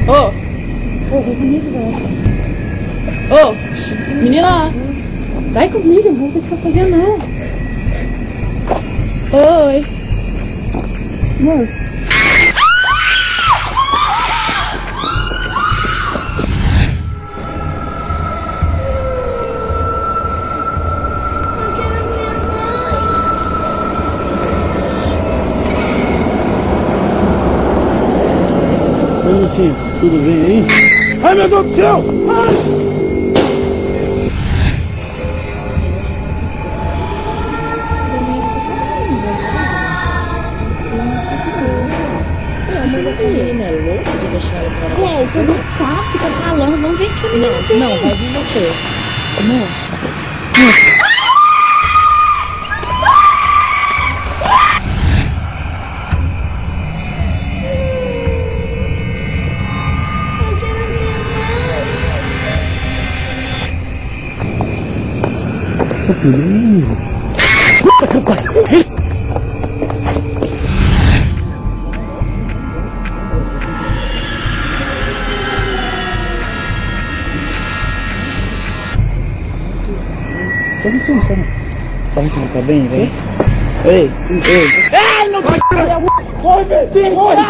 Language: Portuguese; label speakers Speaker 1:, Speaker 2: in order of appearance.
Speaker 1: Ô! Ô! Menina! Vai comigo, não vou deixar fazer não. Oi! Moço!
Speaker 2: Oi, Lucinha, tudo bem aí? Ai, meu Deus do céu! Ai!
Speaker 3: Essa menina é louca de deixar ela pra lá?
Speaker 1: Você não sabe, fica falando, vamos ver que a menina tem.
Speaker 3: Não, vai vir você.
Speaker 1: Moça.
Speaker 2: Puta que pariu! Sabe que não tá bem, velho?
Speaker 1: Ei!
Speaker 2: Ai, não tá! Corre, velho! Corre!